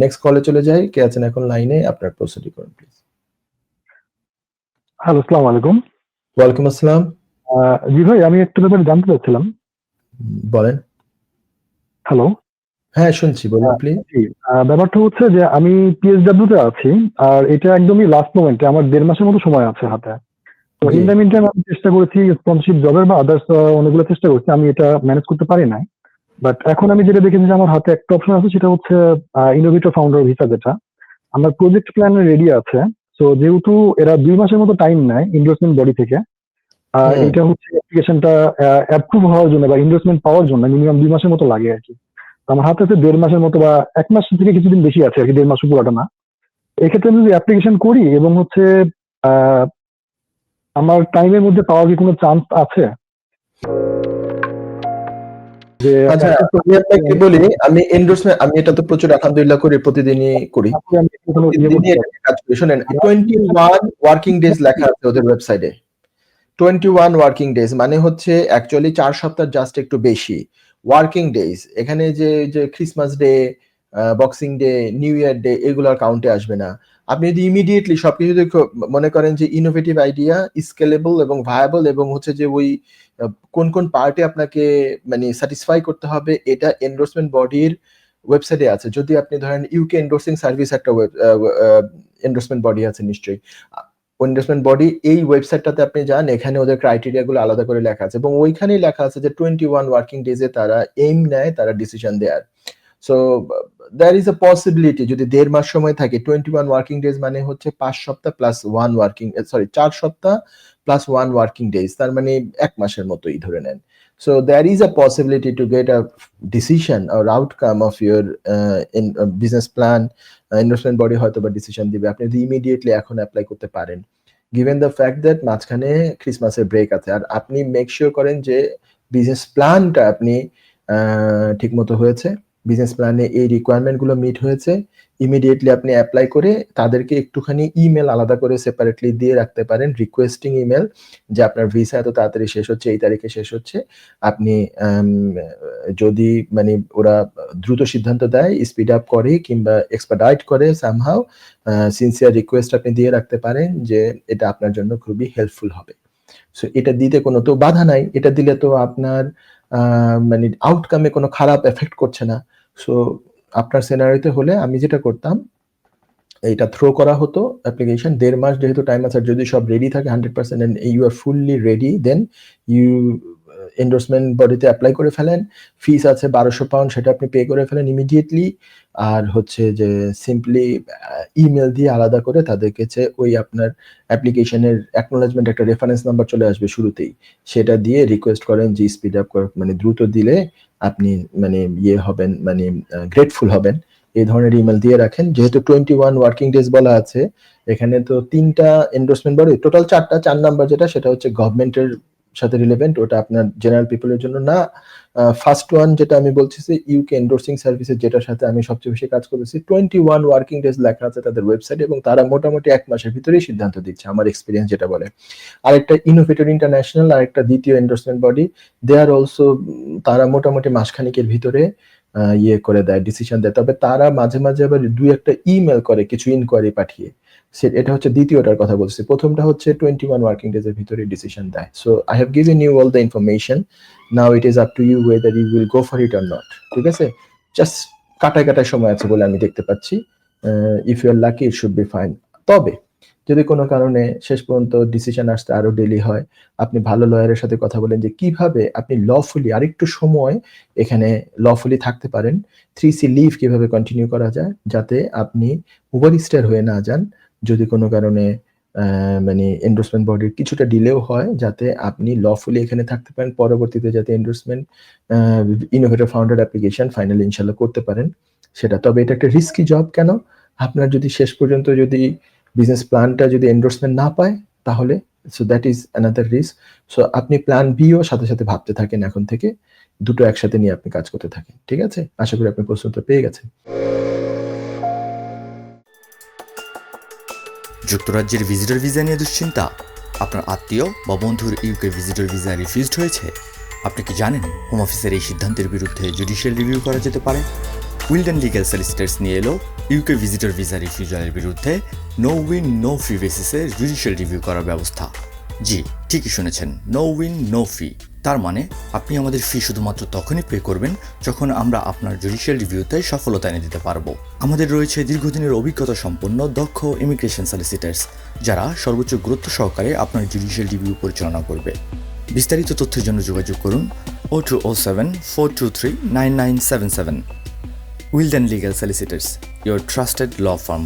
Next কলে চলে যাই। কে আছেন এখন লাইনে? আপনার প্রশ্নটি করুন প্লিজ। হ্যালো, আসসালামু আলাইকুম। ওয়ালাইকুম আসসালাম। জি ভাই, আমি একটু ব্যাপারে জানতে চাচ্ছিলাম। বলেন। হ্যালো? হ্যাঁ, শুনছি। বলুন প্লিজ। জি। ব্যাপারটা হচ্ছে যে আমি PSW তে আছি। আর এটা একদমই লাস্ট মোমেন্টে আমার ১.৫ মাসের মতো সময় আছে হাতে। তো জি। ইন দ্য মিন টাইম আমি চেষ্টা করেছি স্পন্সরশিপ জবের বা আদার্স অনেকগুলো চেষ্টা করছি। আমি এটা ম্যানেজ করতে পারি নাই। বাট এখন আমি যেটা দেখেছি যে আমার হাতে একটা অপশন আছে, সেটা হচ্ছে ইনোভেটর ফাউন্ডার ভিসা যেটা। আমার প্রজেক্ট প্ল্যান রেডি আছে। সো যেহেতু এরা ২ মাসের মতো টাইম নেয় এন্ডোর্সমেন্ট বডি থেকে। হুম। এটা হচ্ছে অ্যাপ্লিকেশনটা অ্যাপ্রুভ হওয়ার জন্য বা এন্ডোর্সমেন্ট পাওয়ার জন্য মিনিমাম ২ মাসের মতো লাগে আরকি। তো আমার হাতে আছে ১.৫ মাসের মতো বা ১ মাস থেকে কিছুদিন বেশি আছে আরকি, ১.৫ মাসও পুরাটা না। এক্ষেত্রে আমি যদি অ্যাপ্লিকেশন করি এবং হচ্ছে আ আমার টাইমের মধ্যে পাওয়ার কি কোনো চান্স আছে? যে আচ্ছা, আমি আপনাকে বলি, আমি এটা তো প্রচুর আলহামদুলিল্লাহ করি, প্রতিদিনই করি। আমি কোনো ইয়ে প্রতিদিনই করতে এটা পারি। নিয়ে কাজ করি। শোনেন, 21 ওয়ার্কিং ডেজ লেখা আছে ওদের ওয়েবসাইটে। 21 ওয়ার্কিং ডেজ মানে হচ্ছে অ্যাকচুয়ালি ৪ সপ্তাহ জাস্ট একটু বেশি। ওয়ার্কিং ডেজ এখানে যে Christmas day, boxing day, new year day এগুলো আর কাউন্টে আসবে না। আপনি যদি ইমিডিয়েটলি সবকিছু যদি মনে করেন যে ইনোভেটিভ আইডিয়া, স্কেলেবল এবং ভায়াবল এবং হচ্ছে যে ওই কোন পার্টে আপনাকে মানে স্যাটিসফাই করতে হবে এটা এন্ডোর্সমেন্ট বডির ওয়েবসাইটে আছে। যদি আপনি ধরেন ইউকে এন্ডোর্সিং সার্ভিস একটা এন্ডোর্সমেন্ট বডি আছে নিশ্চয়ই। এন্ডোর্সমেন্ট বডি এই ওয়েবসাইটটাতে আপনি যান, এখানে ওদের ক্রাইটেরিয়া গুলো আলাদা করে লেখা আছে এবং ওইখানেই লেখা আছে যে 21 ওয়ার্কিং ডেজে তারা এইম নেয় তারা ডিসিশন দেয়ার। So there is a possibility যদি ১.৫ মাস সময় থাকে, 21 ওয়ার্কিং ডেজ মানে হচ্ছে ৫ সপ্তাহ প্লাস 1 ৪ সপ্তাহ প্লাস 1 ওয়ার্কিং ডেজ, তার মানে ১ মাসের মতোই ধরে নেন। So there is a possibility to get a decision or outcome of your business plan. Investment body হয়তো বা ডিসিশন দিবে, আপনি যদি ইমিডিয়েটলি এখন অ্যাপ্লাই করতে পারেন, গিভেন দ্য ফ্যাক্ট দ্যাট মাঝখানে ক্রিসমাসের ব্রেক আছে। আর আপনি মেক শিওর করেন যে বিজনেস প্ল্যানটা আপনি ঠিক মতো হয়েছে, বিজনেস প্ল্যানে এই রিকোয়ারমেন্ট গুলো মিট হয়েছে। ইমিডিয়েটলি আপনি অ্যাপ্লাই করে তাদেরকে একটুখানি ইমেল আলাদা করে সেপারেটলি দিয়ে রাখতে পারেন, রিকোয়েস্টিং ইমেল, যে আপনার ভিসা এত তাড়াতাড়ি শেষ হচ্ছে, এই তারিখে শেষ হচ্ছে। আপনি যদি মানে ওরা দ্রুত সিদ্ধান্ত দেয়, স্পিড আপ করে কিংবা এক্সপারডাইট করে সামহাউ, সিনসিয়ার রিকোয়েস্ট আপনি দিয়ে রাখতে পারেন যে এটা আপনার জন্য খুবই হেল্পফুল হবে। সো এটা দিতে কোনো তো বাধা নাই। এটা দিলে তো আপনার মানে আউটকামে কোনো খারাপ এফেক্ট করছে না। সো আপনার সিনারিওতে হলে আমি যেটা করতাম, এইটা থ্রো করা হতো অ্যাপ্লিকেশন। ১.৫ মাস যেহেতু টাইম আছে, যদি সব রেডি থাকে 100% and you are fully ready, then you endorsement বডিতে অ্যাপ্লাই করে ফেলেন। ফিস আছে ১২০০ পাউন্ড, সেটা আপনি পে করে ফেলেন ইমিডিয়েটলি। আর হচ্ছে যে সিম্পলি ইমেল দিয়ে আলাদা করে তাদের কাছে ওই আপনার অ্যাপ্লিকেশনের অ্যাকনোলেজমেন্ট একটা রেফারেন্স নাম্বার চলে আসবে শুরুতেই। সেটা দিয়ে রিকোয়েস্ট করেন যে স্পিড আপ মানে দ্রুত দিলে আপনি মানে ইয়ে হবেন, মানে গ্রেটফুল হবেন। এই ধরনের ইমেল দিয়ে রাখেন। যেহেতু 21 ওয়ার্কিং ডেজ বলা আছে, এখানে তো ৩টা এন্ডোর্সমেন্ট বডি, টোটাল ৪টা, ৪ নাম্বার যেটা সেটা হচ্ছে গভর্নমেন্টের সাথে রিলেভেন্ট, ওটা আপনার জেনারেল পিপলের জন্য না। ফার্স্ট ওয়ান যেটা আমি বলতেছি ইউকে এন্ডোর্সিং সার্ভিসেস, যেটার সাথে আমি সবচেয়ে বেশি কাজ করেছি, 21 ওয়ার্কিং ডেজ লেখা আছে তাদের ওয়েবসাইটে এবং তারা মোটামুটি ১ মাসের ভিতরেই সিদ্ধান্ত দিচ্ছে, আমার এক্সপেরিয়েন্স যেটা বলে। আরেকটা ইনোভেটর ইন্টারন্যাশনাল, আরেকটা দ্বিতীয় endorsement body, they are also, তারা মোটামুটি মাসখানেকের ভিতরে ইয়ে করে দেয়, ডিসিশন দেয়। তবে তারা মাঝে মাঝে আবার ২-১টা ইমেল করে কিছু ইনকোয়ারি পাঠিয়ে। এটা হচ্ছে দ্বিতীয়টার কথা বলছি। প্রথমটা হচ্ছে 21 ওয়ার্কিং ডেজ এর ভিতরে ডিসিশন দেয়। So I have given you all the information. Now it is up to you whether you will go for it or not. ঠিক আছে? জাস্ট কাটায় সময় আছে বলে আমি দেখতে পাচ্ছি। If you are lucky it should be fine. তবে যদি কোনো কারণে শেষ পর্যন্ত ডিসিশন আসতে আরো দেরি হয়, আপনি ভালো লয়ারের সাথে কথা বলেন যে কিভাবে আপনি লফুলি আরেকটু সময় এখানে লফুলি থাকতে পারেন। 3C লিভ কিভাবে কন্টিনিউ করা যায় যাতে আপনি ওভারস্টেয়ার হয়ে না যান। যদি কোনো কারণে মানে এন্ডোর্সমেন্ট বডির কিছুটা ডিলেও হয়, যাতে আপনি লফুলি এখানে থাকতে পারেন। পরবর্তীতে যাতে endorsement innovator founder application finally ইনশাআল্লাহ করতে পারেন সেটা। তবে এটা একটা রিস্কি জব কেন? আপনার যদি শেষ পর্যন্ত যদি বিজনেস প্ল্যানটা যদি এন্ডোর্সমেন্ট না পায়, তাহলে so that is another risk. So আপনি প্ল্যান বিও সাথে ভাবতে থাকেন এখন থেকে। দুটো একসাথে নিয়ে আপনি কাজ করতে থাকেন। ঠিক আছে? আশা করি আপনি প্রশ্নটা পেয়ে গেছেন। যুক্তরাজ্যের ভিজিটর ভিসা নিয়ে দুশ্চিন্তা? আপনার আত্মীয় বা বন্ধুর ইউকে ভিজিটর ভিসা রিফিউজড হয়েছে? আপনি কি জানেন হোম অফিসের এই সিদ্ধান্তের বিরুদ্ধে জুডিশিয়াল রিভিউ করা যেতে পারে? উইলডেন লিগ্যাল সলিসিটরস নিয়ে এলো ইউকে ভিজিটর ভিসা রিফিউজালের বিরুদ্ধে নো উইন নো ফি বেসিসে জুডিশিয়াল রিভিউ করার ব্যবস্থা। জি, ঠিকই শুনেছেন, নো উইন নো ফি। তার মানে আপনি আমাদের ফি শুধুমাত্র তখনই পে করবেন যখন আমরা আপনার জুডিশিয়াল রিভিউতে সফলতা এনে দিতে পারবো। আমাদের রয়েছে দীর্ঘদিনের অভিজ্ঞতা সম্পন্ন দক্ষ ইমিগ্রেশন সলিসিটার্স, যারা সর্বোচ্চ গুরুত্ব সহকারে আপনার জুডিশিয়াল রিভিউ পরিচালনা করবে। বিস্তারিত তথ্যের জন্য যোগাযোগ করুন 0207 423 9977। Wilden legal solicitors, your trusted law firm.